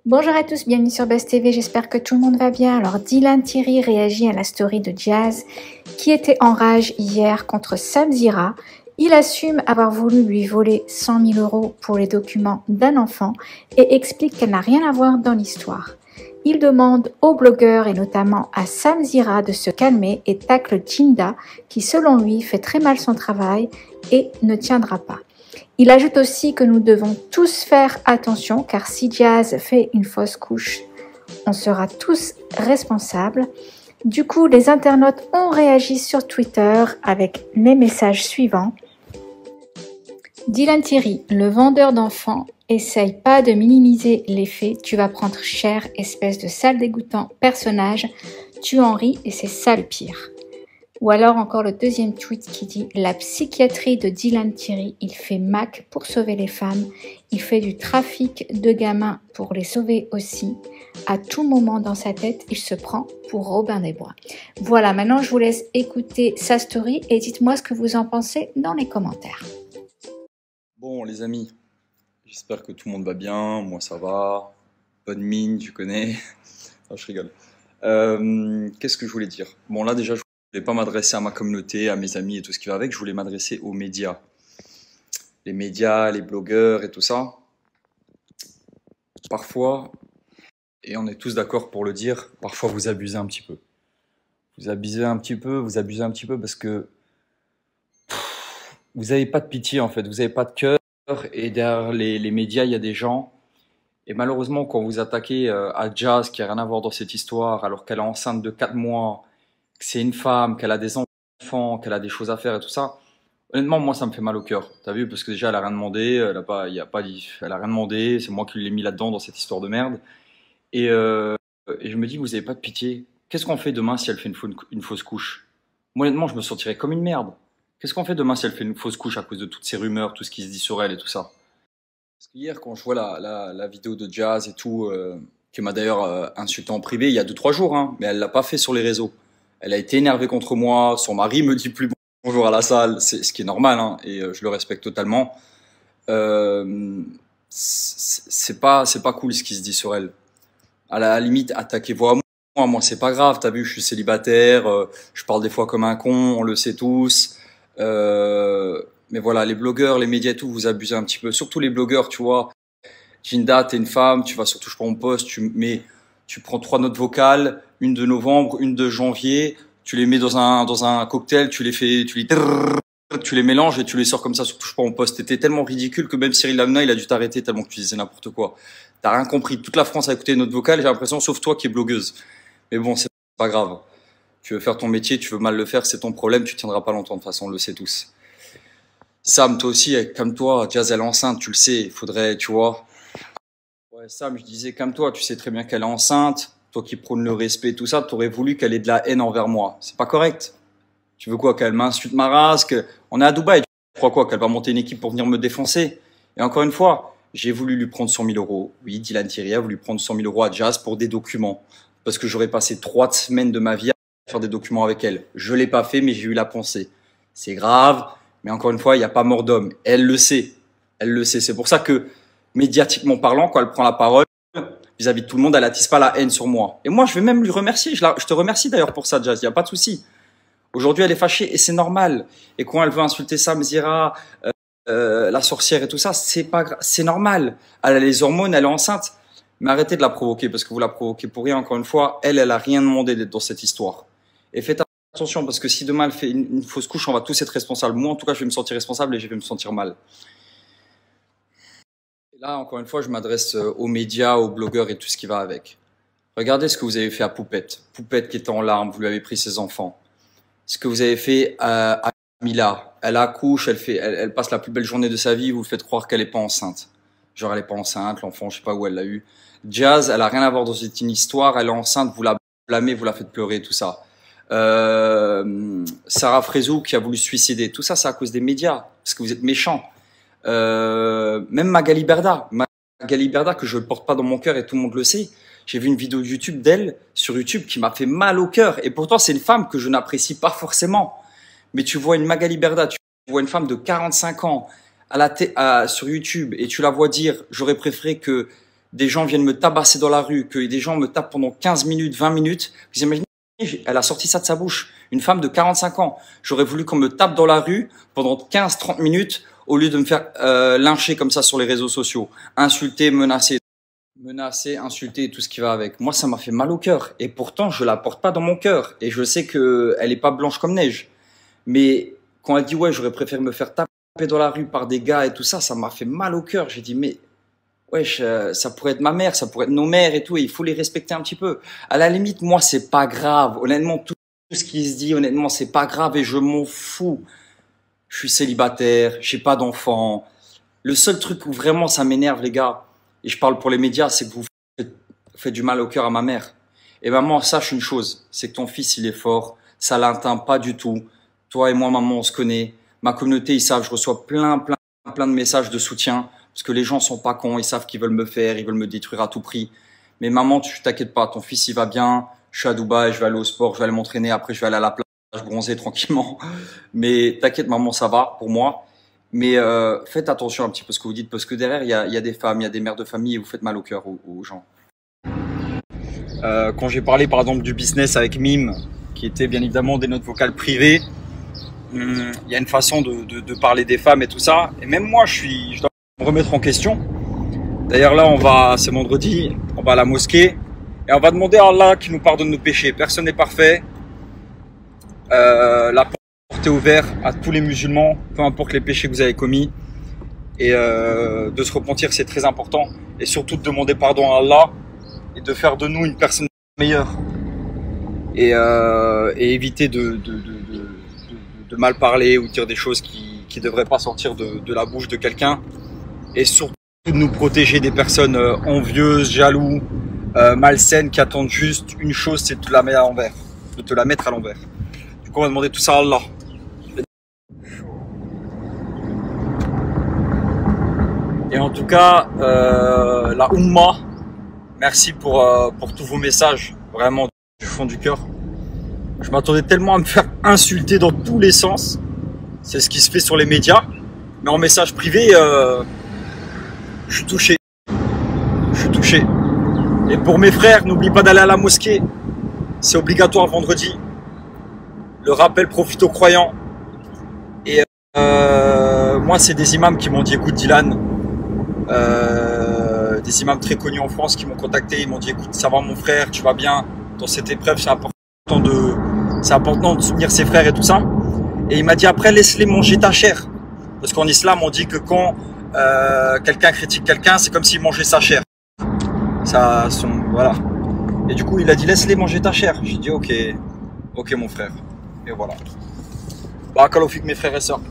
Bonjour à tous, bienvenue sur Buzz TV, j'espère que tout le monde va bien. Alors Dylan Thierry réagit à la story de Jazz qui était en rage hier contre Sam Zira. Il assume avoir voulu lui voler 100 000 € pour les documents d'un enfant et explique qu'elle n'a rien à voir dans l'histoire. Il demande aux blogueurs et notamment à Sam Zira de se calmer et tacle Jinda qui selon lui fait très mal son travail et ne tiendra pas. Il ajoute aussi que nous devons tous faire attention car si Jazz fait une fausse couche, on sera tous responsables. Du coup, les internautes ont réagi sur Twitter avec les messages suivants. Dylan Thierry, le vendeur d'enfants, essaye pas de minimiser les faits, tu vas prendre cher, espèce de sale dégoûtant personnage, tu en ris et c'est ça le pire. Ou alors encore le deuxième tweet qui dit « La psychiatrie de Dylan Thierry, il fait Mac pour sauver les femmes, il fait du trafic de gamins pour les sauver aussi. À tout moment dans sa tête, il se prend pour Robin des Bois. » Voilà, maintenant je vous laisse écouter sa story et dites-moi ce que vous en pensez dans les commentaires. Bon les amis, j'espère que tout le monde va bien, moi ça va, bonne mine, tu connais. Non, je rigole. Qu'est-ce que je voulais dire? Bon là déjà, je voulais pas m'adresser à ma communauté, à mes amis et tout ce qui va avec, je voulais m'adresser aux médias. Les médias, les blogueurs et tout ça. Parfois, et on est tous d'accord pour le dire, parfois vous abusez un petit peu. Vous abusez un petit peu parce que vous n'avez pas de pitié en fait, vous n'avez pas de cœur et derrière les médias il y a des gens. Et malheureusement quand vous attaquez à Jazz qui n'a rien à voir dans cette histoire alors qu'elle est enceinte de 4 mois, que c'est une femme, qu'elle a des enfants, qu'elle a des choses à faire et tout ça, honnêtement moi ça me fait mal au cœur. T'as vu, parce que déjà elle a rien demandé, elle a rien demandé, c'est moi qui l'ai mis là-dedans dans cette histoire de merde. Et, et je me dis vous avez pas de pitié. Qu'est-ce qu'on fait demain si elle fait une fausse couche? Moi honnêtement je me sentirais comme une merde. Qu'est-ce qu'on fait demain si elle fait une fausse couche à cause de toutes ces rumeurs, tout ce qui se dit sur elle et tout ça? Parce qu'hier, quand je vois la vidéo de Jazz et tout, qui m'a d'ailleurs insulté en privé il y a 2-3 jours, hein, mais elle l'a pas fait sur les réseaux. Elle a été énervée contre moi, son mari me dit plus bonjour à la salle, c'est ce qui est normal, hein, et je le respecte totalement. C'est pas cool ce qui se dit sur elle. À la limite, attaquez-vous à moi c'est pas grave, t'as vu, je suis célibataire, je parle des fois comme un con, on le sait tous. Mais voilà, les blogueurs, les médias et tout, vous abusez un petit peu. Surtout les blogueurs, tu vois. Jinda, t'es une femme, tu vas sur Touche pas mon poste, tu prends 3 notes vocales, une de novembre, une de janvier, tu les mets dans un cocktail, tu les mélanges et tu les sors comme ça sur Touche pas mon poste. T'étais tellement ridicule que même Cyril Hanouna, il a dû t'arrêter tellement que tu disais n'importe quoi. T'as rien compris. Toute la France a écouté les notes vocales, j'ai l'impression, sauf toi qui es blogueuse. Mais bon, c'est pas grave. Tu veux faire ton métier, tu veux mal le faire, c'est ton problème, tu tiendras pas longtemps de toute façon, on le sait tous. Sam, toi aussi, comme toi, Jazz elle est enceinte, tu le sais, il faudrait, tu vois. Ouais, Sam, je disais comme toi, tu sais très bien qu'elle est enceinte, toi qui prônes le respect, tout ça, t'aurais voulu qu'elle ait de la haine envers moi. C'est pas correct. Tu veux quoi, qu'elle m'insulte ma race, on est à Dubaï, tu crois quoi, qu'elle va monter une équipe pour venir me défoncer? Et encore une fois, j'ai voulu lui prendre 100 000 €. Oui, Dylan Thierry a voulu prendre 100 000 € à Jazz pour des documents. Parce que j'aurais passé 3 semaines de ma vie à faire des documents avec elle. Je l'ai pas fait, mais j'ai eu la pensée. C'est grave. Mais encore une fois, il n'y a pas mort d'homme. Elle le sait. Elle le sait. C'est pour ça que, médiatiquement parlant, quand elle prend la parole, vis-à-vis de tout le monde, elle attise pas la haine sur moi. Et moi, je vais même lui remercier. Je te remercie d'ailleurs pour ça, Jazz. Il n'y a pas de souci. Aujourd'hui, elle est fâchée et c'est normal. Et quand elle veut insulter Sam Zira, la sorcière et tout ça, c'est normal. Elle a les hormones, elle est enceinte. Mais arrêtez de la provoquer parce que vous la provoquez pour rien. Encore une fois, elle a rien demandé d'être dans cette histoire. Et faites attention parce que si demain elle fait une fausse couche, on va tous être responsables. Moi, en tout cas, je vais me sentir responsable et je vais me sentir mal. Et là, encore une fois, je m'adresse aux médias, aux blogueurs et tout ce qui va avec. Regardez ce que vous avez fait à Poupette. Poupette qui était en larmes, vous lui avez pris ses enfants. Ce que vous avez fait à Mila. Elle accouche, elle passe la plus belle journée de sa vie, vous faites croire qu'elle n'est pas enceinte. Genre, elle n'est pas enceinte, l'enfant, je sais pas où elle l'a eu. Jazz, elle a rien à voir dans cette histoire, elle est enceinte, vous la blâmez, vous la faites pleurer, tout ça. Sarah Frézou qui a voulu se suicider, tout ça c'est à cause des médias parce que vous êtes méchants. Même Magali Berda que je ne porte pas dans mon cœur et tout le monde le sait, j'ai vu une vidéo YouTube d'elle sur YouTube qui m'a fait mal au cœur et pourtant c'est une femme que je n'apprécie pas forcément, mais tu vois une Magali Berda, tu vois une femme de 45 ans sur YouTube et tu la vois dire j'aurais préféré que des gens viennent me tabasser dans la rue, que des gens me tapent pendant 15 minutes, 20 minutes, vous imaginez, elle a sorti ça de sa bouche. Une femme de 45 ans. J'aurais voulu qu'on me tape dans la rue pendant 15-30 minutes au lieu de me faire lyncher comme ça sur les réseaux sociaux. Insulter, menacer, insulter et tout ce qui va avec. Moi, ça m'a fait mal au cœur. Et pourtant, je la porte pas dans mon cœur. Et je sais que elle est pas blanche comme neige. Mais quand elle dit, ouais, j'aurais préféré me faire taper dans la rue par des gars et tout ça, ça m'a fait mal au cœur. J'ai dit, mais wesh, ça pourrait être ma mère, ça pourrait être nos mères et tout, et il faut les respecter un petit peu. À la limite, moi, c'est pas grave. Honnêtement, tout ce qui se dit, honnêtement, c'est pas grave et je m'en fous. Je suis célibataire, j'ai pas d'enfant. Le seul truc où vraiment ça m'énerve, les gars, et je parle pour les médias, c'est que vous faites du mal au cœur à ma mère. Et maman, sache une chose, c'est que ton fils, il est fort, ça l'atteint pas du tout. Toi et moi, maman, on se connaît. Ma communauté, ils savent, je reçois plein de messages de soutien. Parce que les gens sont pas cons, ils savent qu'ils veulent me faire, ils veulent me détruire à tout prix. Mais maman, tu t'inquiètes pas, ton fils il va bien. Je suis à Dubaï, je vais aller au sport, je vais aller m'entraîner. Après, je vais aller à la plage bronzer tranquillement. Mais t'inquiète, maman, ça va pour moi. Mais faites attention un petit peu à ce que vous dites, parce que derrière, il y a des femmes, il y a des mères de famille et vous faites mal au cœur aux gens. Quand j'ai parlé par exemple du business avec Mime, qui était bien évidemment des notes vocales privées, il y a une façon de parler des femmes et tout ça. Et même moi, je dois me remettre en question. D'ailleurs là, c'est vendredi, on va à la mosquée et on va demander à Allah qu'il nous pardonne nos péchés. Personne n'est parfait. La porte est ouverte à tous les musulmans, peu importe les péchés que vous avez commis. Et de se repentir, c'est très important. Et surtout de demander pardon à Allah et de faire de nous une personne meilleure. Et éviter de mal parler ou dire des choses qui ne devraient pas sortir de la bouche de quelqu'un. Et surtout de nous protéger des personnes envieuses, jaloux, malsaines, qui attendent juste une chose, c'est de te la mettre à l'envers. De te la mettre à l'envers. Du coup, on va demander tout ça à Allah. Et en tout cas, la Oumma, merci pour tous vos messages, vraiment du fond du cœur. Je m'attendais tellement à me faire insulter dans tous les sens. C'est ce qui se fait sur les médias. Mais en message privé, je suis touché. Je suis touché. Et pour mes frères, n'oublie pas d'aller à la mosquée. C'est obligatoire vendredi. Le rappel profite aux croyants. Et moi, c'est des imams qui m'ont dit, écoute Dylan, des imams très connus en France qui m'ont contacté. Ils m'ont dit, écoute, ça va mon frère, tu vas bien. Dans cette épreuve, c'est important de soutenir ses frères et tout ça. Et il m'a dit, après, laisse-les manger ta chair. Parce qu'en islam, on dit que quand quelqu'un critique quelqu'un, c'est comme s'il mangeait sa chair. Voilà. Et du coup, il a dit, laisse-les manger ta chair. J'ai dit, ok mon frère. Et voilà. Barakallahu fik mes frères et sœurs.